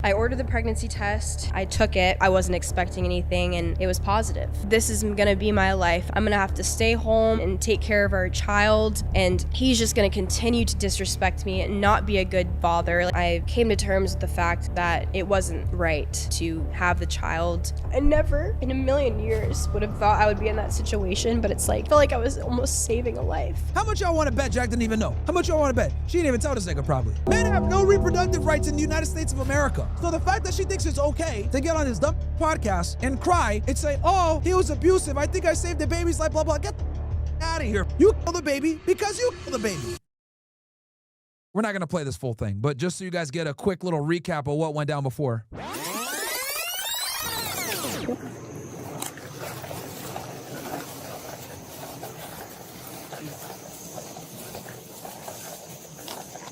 I ordered the pregnancy test. I took it. I wasn't expecting anything, and it was positive. This is gonna be my life. I'm gonna have to stay home and take care of our child, and he's just gonna continue to disrespect me and not be a good father. I came to terms with the fact that it wasn't right to have the child. I never in a million years would have thought I would be in that situation, but it's like, I felt like I was almost saving a life. How much y'all want to bet Jack didn't even know? How much y'all want to bet? She didn't even tell this nigga probably. Men have no reproductive rights in the United States of America. So the fact that she thinks it's okay to get on this dumb podcast and cry and say, oh, he was abusive, I think I saved the baby's life, blah, blah, get the out of here. You killed the baby because you killed the baby. We're not going to play this full thing, but just so you guys get a quick little recap of what went down before.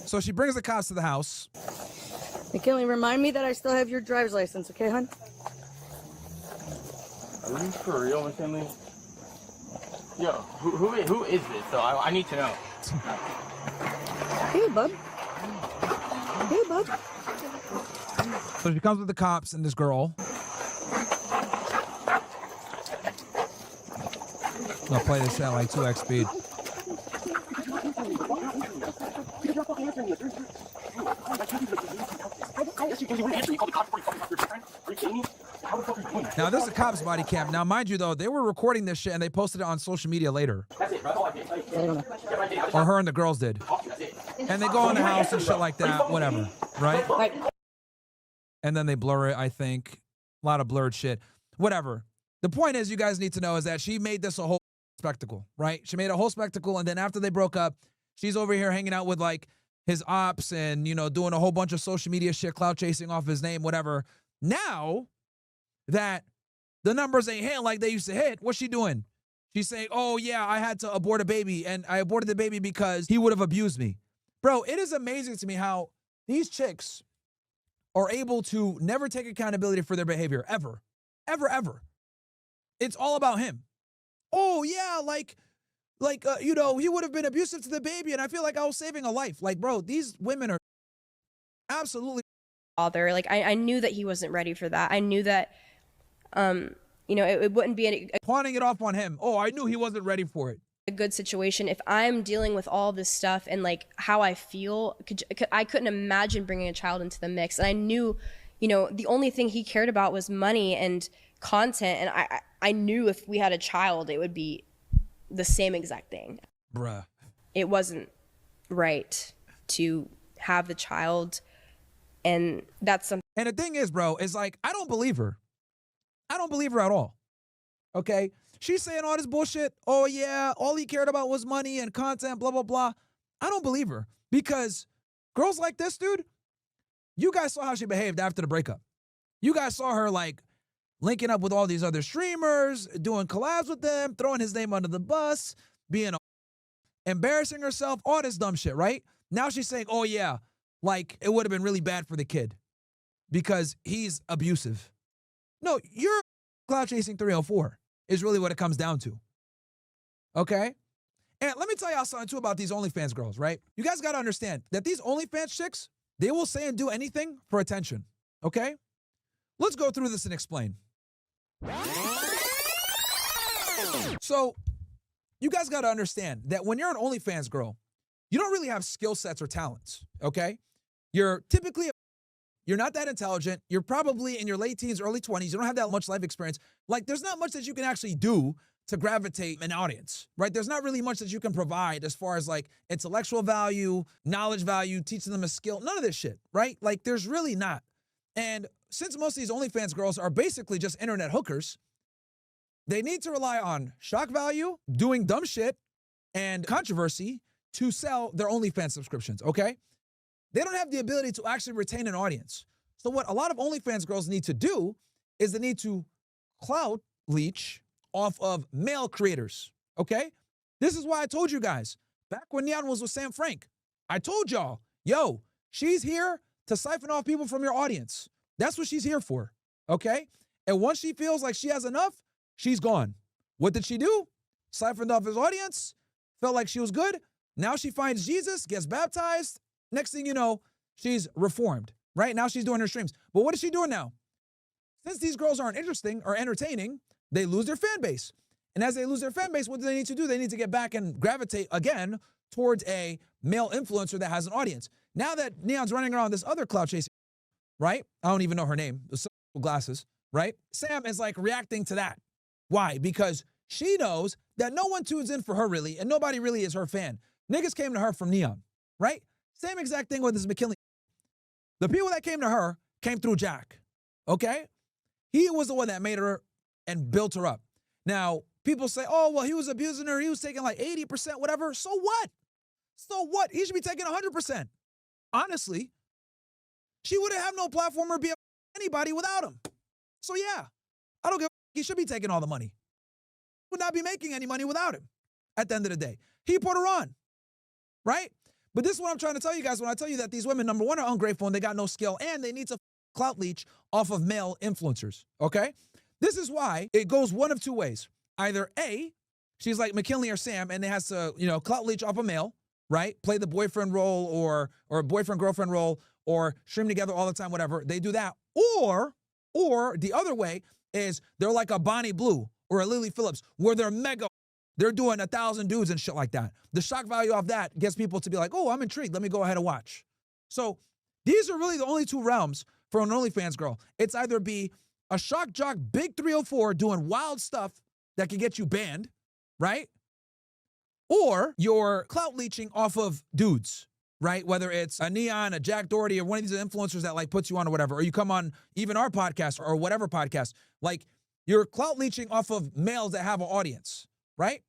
So she brings the cops to the house. McKinley, remind me that I still have your driver's license, okay, hon? Are you for real, McKinley? Yo, who is this, though? I need to know. Hey, bub. Hey, bub. So she comes with the cops and this girl. I'll play this at like 2x speed. Now, this is a cop's body cam. Now, mind you, though, they were recording this shit and they posted it on social media later. Or her and the girls did. And they go in the house and shit like that, whatever, right? And then they blur it, I think. A lot of blurred shit. Whatever. The point is, you guys need to know is that she made this a whole spectacle, right? She made a whole spectacle, and then after they broke up, she's over here hanging out with, like, his ops and, you know, doing a whole bunch of social media shit, clout chasing off his name, whatever. Now that the numbers ain't hitting like they used to hit, what's she doing? She's saying, oh, yeah, I had to abort a baby, and I aborted the baby because he would have abused me. Bro, it is amazing to me how these chicks are able to never take accountability for their behavior, ever. Ever, ever. It's all about him. Oh, yeah, you know, he would have been abusive to the baby, and I feel like I was saving a life. Like, bro, these women are absolutely Father, like I knew that he wasn't ready for that. I knew that, you know, it wouldn't be pawning it off on him. Oh, I knew he wasn't ready for it. a good situation if I'm dealing with all this stuff and like how I feel. I couldn't imagine bringing a child into the mix. And I knew, you know, the only thing he cared about was money and content. And I knew if we had a child, it would be the same exact thing. Bruh. It wasn't right to have the child. And that's something. And the thing is, bro, is like, I don't believe her. I don't believe her at all. Okay? She's saying all this bullshit. Oh, yeah, all he cared about was money and content, blah, blah, blah. I don't believe her because girls like this, dude, you guys saw how she behaved after the breakup. You guys saw her, like, linking up with all these other streamers, doing collabs with them, throwing his name under the bus, being embarrassing herself, all this dumb shit, right? Now she's saying, oh, yeah, like, it would have been really bad for the kid because he's abusive. No, you're clout chasing 304 is really what it comes down to. Okay? And let me tell y'all something, too, about these OnlyFans girls, right? You guys got to understand that these OnlyFans chicks, they will say and do anything for attention. Okay? Let's go through this and explain. So, you guys got to understand that when you're an OnlyFans girl, you don't really have skill sets or talents, okay? You're not that intelligent. You're probably in your late teens, early 20s. You don't have that much life experience. Like, there's not much that you can actually do to gravitate an audience, right? There's not really much that you can provide as far as, like, intellectual value, knowledge value, teaching them a skill, none of this shit, right? Like, there's really not. And since most of these OnlyFans girls are basically just internet hookers, they need to rely on shock value, doing dumb shit, and controversy to sell their OnlyFans subscriptions, okay? They don't have the ability to actually retain an audience. So what a lot of OnlyFans girls need to do is they need to clout leech off of male creators, okay? This is why I told you guys, back when Neon was with Sam Frank, I told y'all, yo, she's here to siphon off people from your audience. That's what she's here for, okay? And once she feels like she has enough, she's gone. What did she do? Siphoned off his audience, felt like she was good. Now she finds Jesus, gets baptized. Next thing you know, she's reformed. right? Now she's doing her streams. But what is she doing now? Since these girls aren't interesting or entertaining, they lose their fan base. And as they lose their fan base, what do they need to do? They need to get back and gravitate again towards a male influencer that has an audience. Now that Neon's running around this other clout chasing, right? I don't even know her name. The glasses, right? Sam is like reacting to that. Why? Because she knows that no one tunes in for her really, and nobody really is her fan. Niggas came to her from Neon, right? Same exact thing with this McKinley. The people that came to her came through Jack, okay? He was the one that made her and built her up. Now, people say, oh, well, he was abusing her. He was taking like 80%, whatever. So what? So what? He should be taking 100%. Honestly, she wouldn't have no platform or be anybody without him. So yeah, I don't give a he should be taking all the money. Would not be making any money without him at the end of the day. He put her on, right? But this is what I'm trying to tell you guys when I tell you that these women, number one, are ungrateful and they got no skill and they need to clout leech off of male influencers, okay? This is why it goes one of two ways. Either A, she's like McKinley or Sam and it has to, clout leech off a male, right? Play the boyfriend role or boyfriend-girlfriend role or stream together all the time, whatever. They do that. Or the other way is they're like a Bonnie Blue or a Lily Phillips where they're mega. They're doing 1,000 dudes and shit like that. The shock value of that gets people to be like, oh, I'm intrigued. Let me go ahead and watch. So these are really the only two realms for an OnlyFans girl. It's either be a shock jock, big 304 doing wild stuff that can get you banned, right? Or you're clout leeching off of dudes, right? Whether it's a Neon, a Jack Doherty, or one of these influencers that like puts you on or whatever, or you come on even our podcast or whatever podcast, like you're clout leeching off of males that have an audience, right?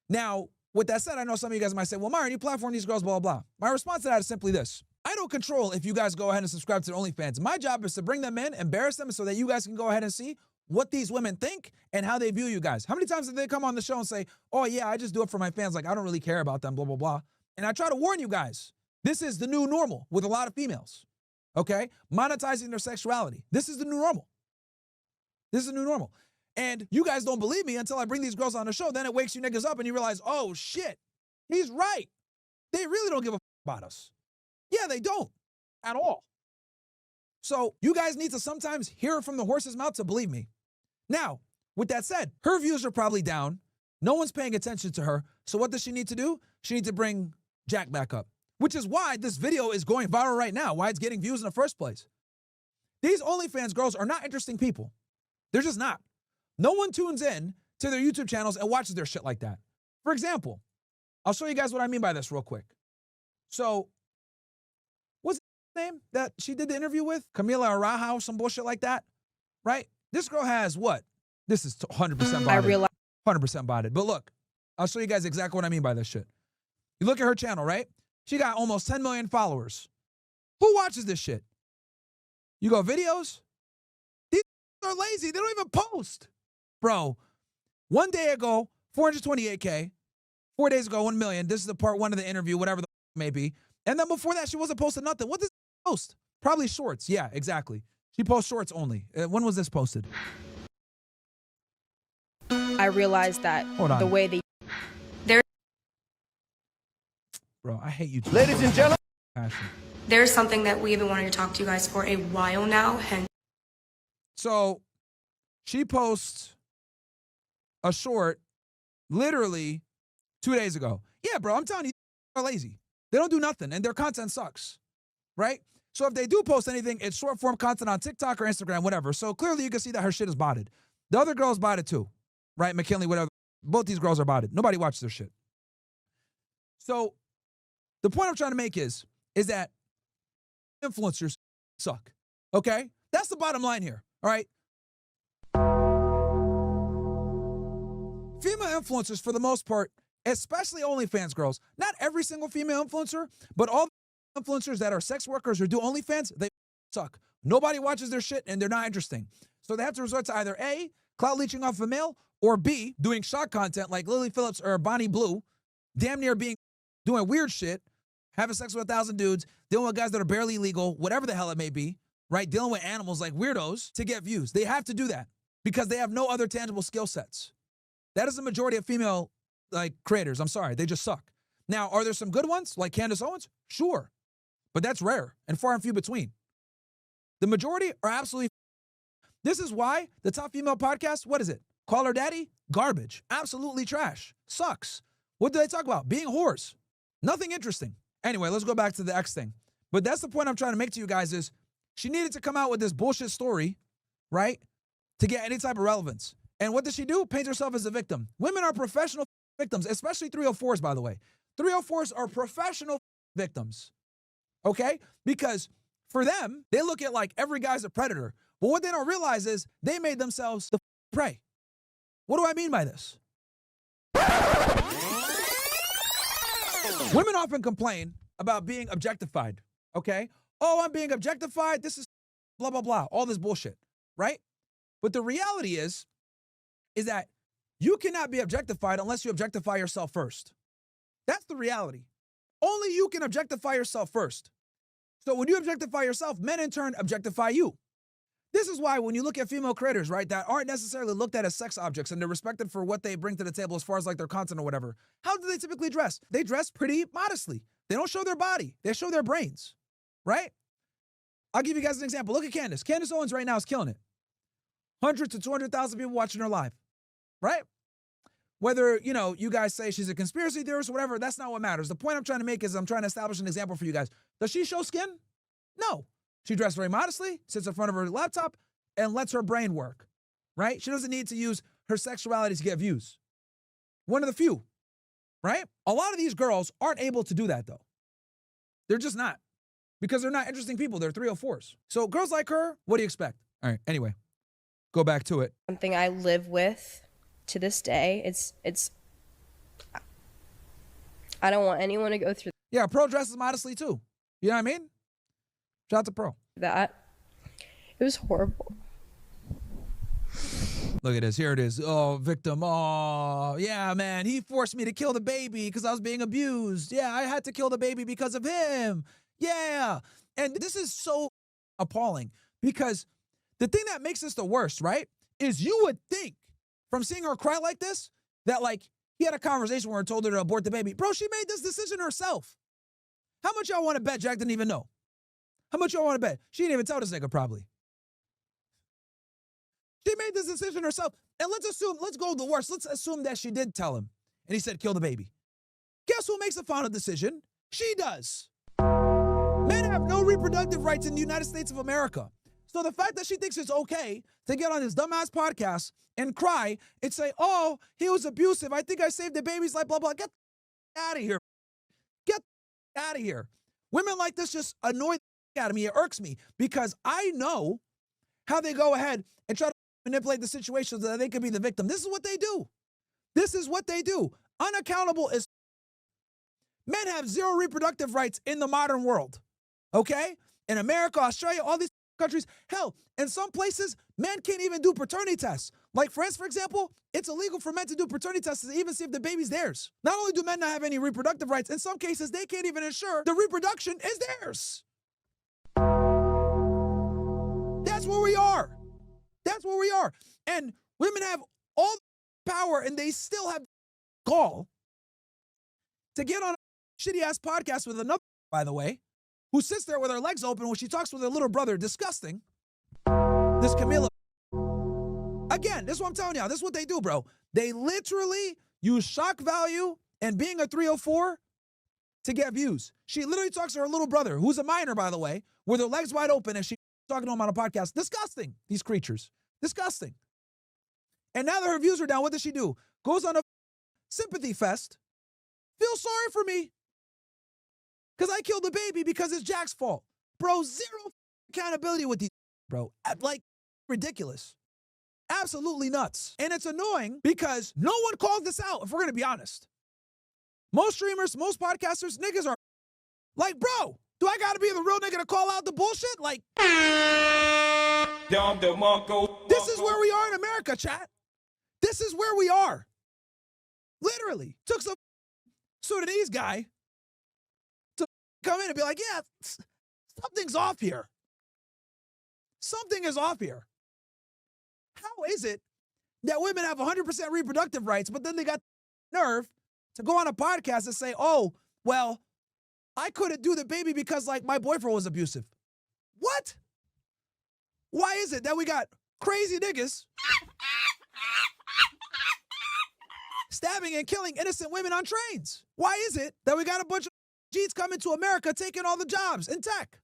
Now, with that said, I know some of you guys might say, well, Myron, you platform these girls, blah, blah, blah. My response to that is simply this. I don't control if you guys go ahead and subscribe to the OnlyFans. My job is to bring them in, embarrass them so that you guys can go ahead and see what these women think and how they view you guys. How many times did they come on the show and say, oh yeah, I just do it for my fans. Like, I don't really care about them, blah, blah, blah. And I try to warn you guys, this is the new normal with a lot of females, okay? Monetizing their sexuality. This is the new normal. This is the new normal. And you guys don't believe me until I bring these girls on the show. Then it wakes you niggas up and you realize, oh shit, he's right. They really don't give a about us. Yeah, they don't at all. So you guys need to sometimes hear it from the horse's mouth to believe me. Now, with that said, her views are probably down. No one's paying attention to her. So what does she need to do? She needs to bring Jack back up, which is why this video is going viral right now, why it's getting views in the first place. These OnlyFans girls are not interesting people. They're just not. No one tunes in to their YouTube channels and watches their shit like that. For example, I'll show you guys what I mean by this real quick. So, what's the name that she did the interview with? Camila Araujo, some bullshit like that, right? This girl has what? This is 100% botted. I realize 100% botted. But look, I'll show you guys exactly what I mean by this shit. You look at her channel, right? She got almost 10 million followers. Who watches this shit? You go videos? These are lazy. They don't even post. Bro, one day ago, 428K. 4 days ago, 1 million. This is the part one of the interview, whatever the may be. And then before that, she wasn't posting nothing. What does she post? Probably shorts. Yeah, exactly. She posts shorts only. When was this posted? I realized that Hold on. the way they Bro, I hate you too. Ladies and gentlemen, Passion. There's something that we have been wanting to talk to you guys for a while now, hence So she posts a short literally 2 days ago. Yeah, bro, I'm telling you, they're lazy. They don't do nothing, and their content sucks, right? So if they do post anything, it's short form content on TikTok or Instagram, whatever. So clearly you can see that her shit is botted. The other girl's botted too, right? McKinley, whatever. Both these girls are botted. Nobody watches their shit. So the point I'm trying to make is that influencers suck, okay? That's the bottom line here, all right? Female influencers, for the most part, especially OnlyFans girls, not every single female influencer, but all the influencers that are sex workers or do OnlyFans, they suck. Nobody watches their shit and they're not interesting. So they have to resort to either A, clout leeching off a male, or B, doing shock content like Lily Phillips or Bonnie Blue, damn near doing weird shit, having sex with 1,000 dudes, dealing with guys that are barely legal, whatever the hell it may be, right? Dealing with animals like weirdos to get views. They have to do that because they have no other tangible skill sets. That is the majority of female creators. I'm sorry, they just suck. Now, are there some good ones like Candace Owens? Sure, but that's rare and far and few between. The majority are absolutely. This is why the top female podcast, what is it? Call Her Daddy? Garbage. Absolutely trash. Sucks. What do they talk about? Being whores. Nothing interesting. Anyway, let's go back to the X thing. But that's the point I'm trying to make to you guys is she needed to come out with this bullshit story, right? To get any type of relevance. And what does she do? Paint herself as a victim. Women are professional victims, especially 304s, by the way. 304s are professional victims, okay? Because for them, they look at like every guy's a predator. But what they don't realize is they made themselves the prey. What do I mean by this? Women often complain about being objectified, okay? Oh, I'm being objectified. This is blah, blah, blah. All this bullshit, right? But the reality is that you cannot be objectified unless you objectify yourself first. That's the reality. Only you can objectify yourself first. So when you objectify yourself, men in turn objectify you. This is why when you look at female creators, right, that aren't necessarily looked at as sex objects and they're respected for what they bring to the table as far as like their content or whatever, how do they typically dress? They dress pretty modestly. They don't show their body. They show their brains, right? I'll give you guys an example. Look at Candace. Candace Owens right now is killing it. 100 to 200,000 people watching her live, right? Whether, you know, you guys say she's a conspiracy theorist or whatever, that's not what matters. The point I'm trying to make is I'm trying to establish an example for you guys. Does she show skin? No. She dressed very modestly, sits in front of her laptop, and lets her brain work, right? She doesn't need to use her sexuality to get views. One of the few, right? A lot of these girls aren't able to do that, though. They're just not. Because they're not interesting people. They're 304s. So girls like her, what do you expect? All right, anyway, go back to it. Something I live with to this day. I don't want anyone to go through Yeah, Pro dresses modestly, too. You know what I mean? Shout out to Pro. that. It was horrible. Look at this. Here it is. Oh, victim. Oh, yeah, man. He forced me to kill the baby because I was being abused. Yeah, I had to kill the baby because of him. Yeah. And this is so appalling because the thing that makes this the worst, right, is you would think from seeing her cry like this that, like, he had a conversation where he told her to abort the baby. Bro, she made this decision herself. How much y'all want to bet Jack didn't even know? How much y'all want to bet? She didn't even tell this nigga probably. She made this decision herself. And let's go the worst. Let's assume that she did tell him. And he said, kill the baby. Guess who makes the final decision? She does. Men have no reproductive rights in the United States of America. So the fact that she thinks it's okay to get on this dumbass podcast and cry and say, oh, he was abusive. I think I saved the baby's life, blah, blah. Get out of here. Get out of here. Women like this just annoy the out of me. It irks me because I know how they go ahead and try to manipulate the situation so that they could be the victim. This is what they do. This is what they do. Unaccountable is men have zero reproductive rights in the modern world. Okay? In America, Australia, all these countries. Hell, in some places, men can't even do paternity tests. Like France, for example, it's illegal for men to do paternity tests to even see if the baby's theirs. Not only do men not have any reproductive rights, in some cases, they can't even ensure the reproduction is theirs. That's where we are. That's where we are. And women have all the power and they still have gall to get on a shitty-ass podcast with another, by the way, who sits there with her legs open when she talks with her little brother. Disgusting. This Camila. Again, this is what I'm telling y'all. This is what they do, bro. They literally use shock value and being a 304 to get views. She literally talks to her little brother, who's a minor, by the way, with her legs wide open, and she's talking to him on a podcast. Disgusting, these creatures. Disgusting. And now that her views are down, what does she do? Goes on a sympathy fest. Feel sorry for me. Because I killed the baby because it's Jack's fault. Bro, zero accountability with these, bro. Like, ridiculous. Absolutely nuts. And it's annoying because no one called this out, if we're going to be honest. Most streamers, most podcasters, niggas are like, bro, do I got to be the real nigga to call out the bullshit? Like, this is where we are in America, chat. This is where we are. Literally. Took some Sudanese guy to come in and be like, yeah, something's off here. Something is off here. How is it that women have 100% reproductive rights, but then they got nerve to go on a podcast and say, oh, well, I couldn't do the baby because, like, my boyfriend was abusive. What? Why is it that we got crazy niggas stabbing and killing innocent women on trains? Why is it that we got a bunch of G's coming to America taking all the jobs in tech?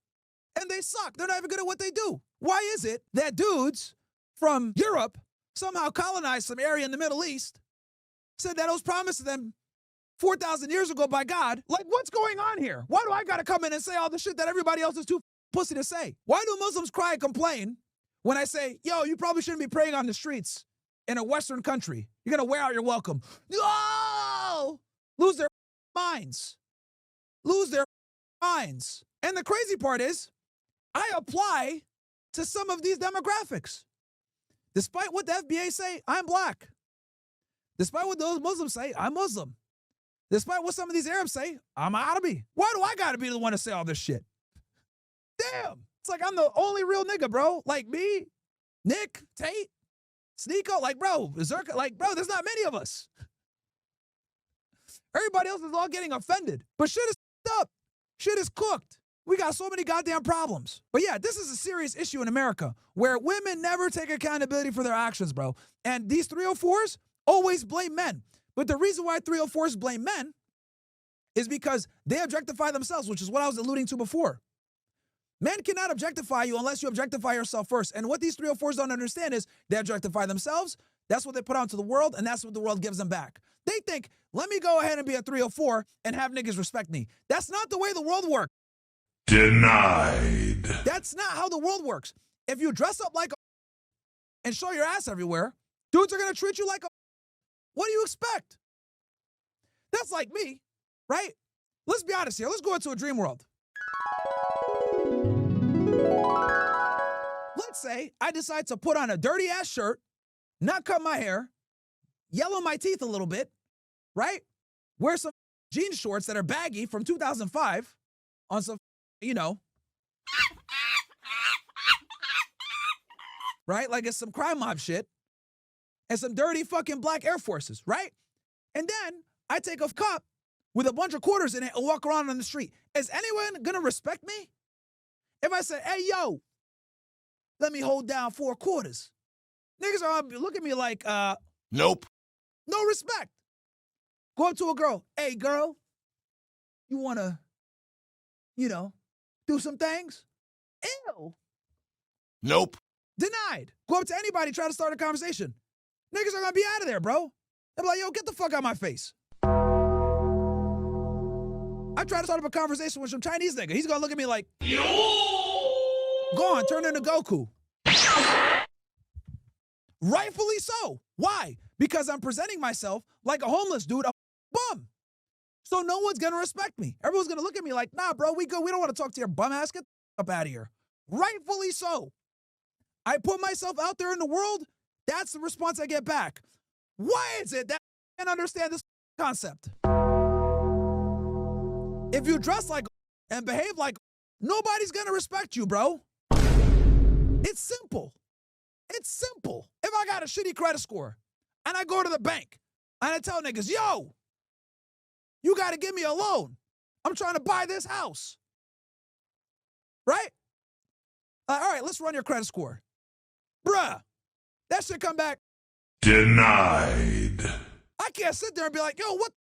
And they suck. They're not even good at what they do. Why is it that dudes from Europe somehow colonized some area in the Middle East, said that it was promised to them 4,000 years ago by God? Like, what's going on here? Why do I gotta come in and say all the shit that everybody else is too pussy to say? Why do Muslims cry and complain when I say, yo, you probably shouldn't be praying on the streets in a Western country? You're gonna wear out your welcome. No! Lose their minds. Lose their minds. And the crazy part is, I apply to some of these demographics. Despite what the FBA say, I'm black. Despite what those Muslims say, I'm Muslim. Despite what some of these Arabs say, I'm Arabi. Why do I gotta be the one to say all this shit? Damn. It's like I'm the only real nigga, bro. Like me, Nick, Tate, Sneeko, like, bro, Zerka, like, bro, there's not many of us. Everybody else is all getting offended. But shit is up. Shit is cooked. We got so many goddamn problems. But yeah, this is a serious issue in America where women never take accountability for their actions, bro. And these 304s always blame men. But the reason why 304s blame men is because they objectify themselves, which is what I was alluding to before. Men cannot objectify you unless you objectify yourself first. And what these 304s don't understand is they objectify themselves. That's what they put out into the world, and that's what the world gives them back. They think, let me go ahead and be a 304 and have niggas respect me. That's not the way the world works. Denied. That's not how the world works. If you dress up like a and show your ass everywhere, dudes are going to treat you like a. What do you expect? That's like me, right? Let's be honest here. Let's go into a dream world. Let's say I decide to put on a dirty ass shirt, not cut my hair, yellow my teeth a little bit, right? Wear some jean shorts that are baggy from 2005 on some, you know, right? Like it's some crime mob shit and some dirty fucking black Air Forces, right? And then I take a cup with a bunch of quarters in it and walk around on the street. Is anyone gonna respect me? If I say, hey, yo, let me hold down 4 quarters. Niggas are gonna look at me like, Nope. no respect. Go up to a girl, hey, girl, you wanna, you know, do some things? Ew. Nope. Denied. Go up to anybody, try to start a conversation. Niggas are gonna be out of there, bro. They're like, yo, get the fuck out of my face. I try to start up a conversation with some Chinese nigga. He's gonna look at me like, go on, turn into Goku. Rightfully so. Why? Because I'm presenting myself like a homeless dude, a bum. So no one's gonna respect me. Everyone's gonna look at me like, nah, bro, we good. We don't want to talk to your bum ass. Get the up out of here. Rightfully so. I put myself out there in the world. That's the response I get back. Why is it that I can't understand this concept? If you dress like and behave like, nobody's gonna respect you, bro. It's simple. It's simple. If I got a shitty credit score and I go to the bank and I tell niggas, yo, you gotta give me a loan. I'm trying to buy this house. Right? All right, let's run your credit score. Bruh, that shit come back. Denied. I can't sit there and be like, yo, what?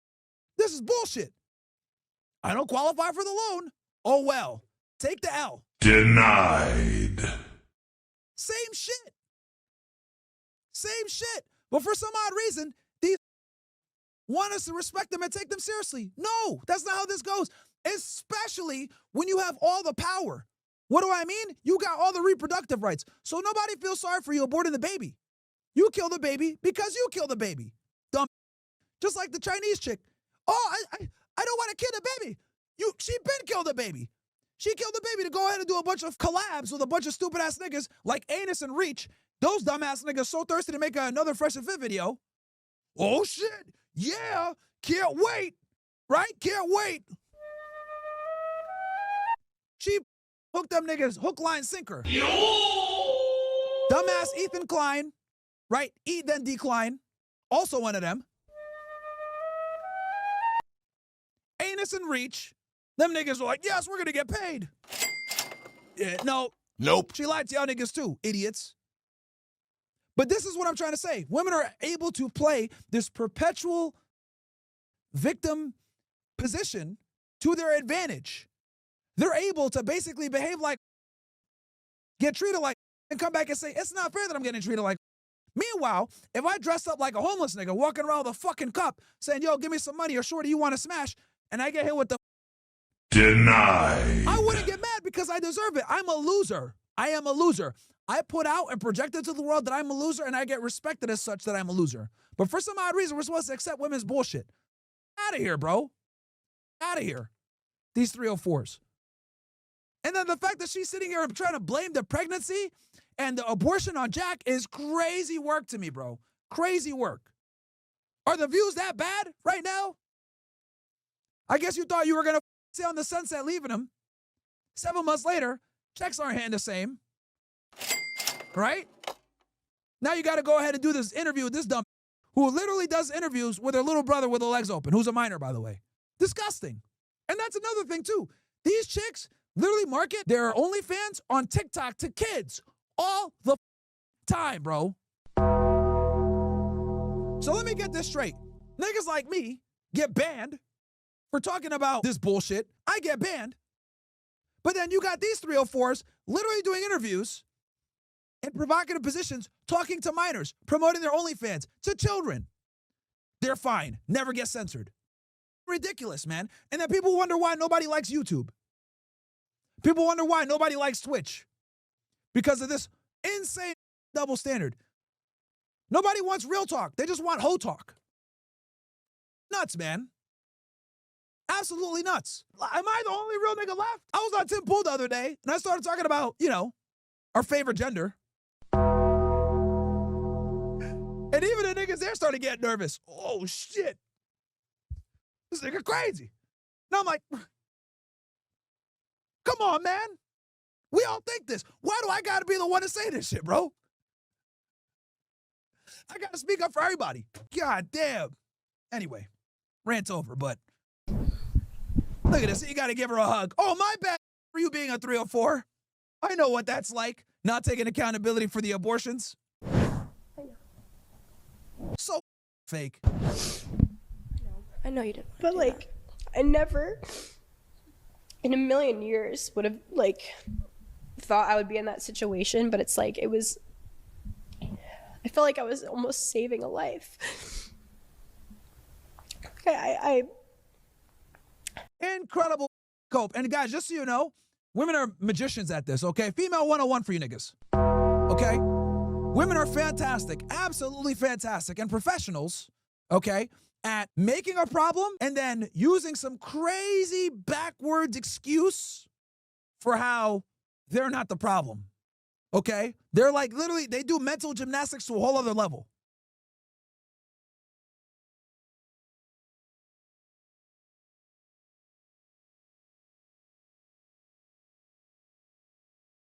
This is bullshit. I don't qualify for the loan. Oh, well, take the L. Denied. Same shit. Same shit. But for some odd reason, these want us to respect them and take them seriously. No, that's not how this goes. Especially when you have all the power. What do I mean? You got all the reproductive rights. So nobody feels sorry for you aborting the baby. You kill the baby because you kill the baby. Dumb. Just like the Chinese chick. Oh, I don't want to kill the baby. She been killed the baby. She killed the baby to go ahead and do a bunch of collabs with a bunch of stupid ass niggas like Anus and Reach. Those dumbass niggas so thirsty to make another Fresh and Fit video. Oh shit. Yeah. Can't wait. Right? Can't wait. She hooked them niggas hook, line, sinker. Dumbass Ethan Klein. Right? Eat then decline. Also one of them. Anus and Reach. Them niggas were like, yes, we're gonna get paid. Yeah, no, Nope. She lied to y'all niggas too, idiots. But this is what I'm trying to say. Women are able to play this perpetual victim position to their advantage. They're able to basically behave like, get treated like, and come back and say, it's not fair that I'm getting treated like. Meanwhile, if I dressed up like a homeless nigga walking around with a fucking cup saying, yo, give me some money or shorty, you want to smash, and I get hit with the Denied. I wouldn't get mad because I deserve it. I'm a loser. I am a loser. I put out and projected to the world that I'm a loser, and I get respected as such that I'm a loser. But for some odd reason, we're supposed to accept women's bullshit. Out of here, bro. Out of here. These 304s. And then the fact that she's sitting here and trying to blame the pregnancy and the abortion on Jack is crazy work to me, bro. Crazy work. Are the views that bad right now? I guess you thought you were going to stay on the sunset leaving him. 7 months later, checks aren't hitting the same. Right? Now you got to go ahead and do this interview with this dumb who literally does interviews with her little brother with her legs open, who's a minor, by the way. Disgusting. And that's another thing, too. These chicks literally market their OnlyFans on TikTok to kids all the time, bro. So let me get this straight. Niggas like me get banned for talking about this bullshit. I get banned. But then you got these 304s literally doing interviews in provocative positions, talking to minors, promoting their OnlyFans to children. They're fine. Never get censored. Ridiculous, man. And then people wonder why nobody likes YouTube. People wonder why nobody likes Twitch. Because of this insane double standard. Nobody wants real talk. They just want hoe talk. Nuts, man. Absolutely nuts. Am I the only real nigga left? I was on Tim Pool the other day, and I started talking about, you know, our favorite gender. And even the niggas there started getting nervous. Oh, shit. This nigga crazy. Now I'm like, come on, man. We all think this. Why do I got to be the one to say this shit, bro? I got to speak up for everybody. God damn. Anyway, rant over, but look at this. You got to give her a hug. Oh, my bad for you being a 304. I know what that's like, not taking accountability for the abortions. So fake. I know you didn't. But like, I never in a million years would have like thought I would be in that situation, but it's like, I felt like I was almost saving a life. I Incredible cope. And guys, just so you know, women are magicians at this, okay? Female 101 for you niggas, okay? Women are fantastic, absolutely fantastic, and professionals, okay, at making a problem and then using some crazy backwards excuse for how they're not the problem, okay? They're like, literally, they do mental gymnastics to a whole other level.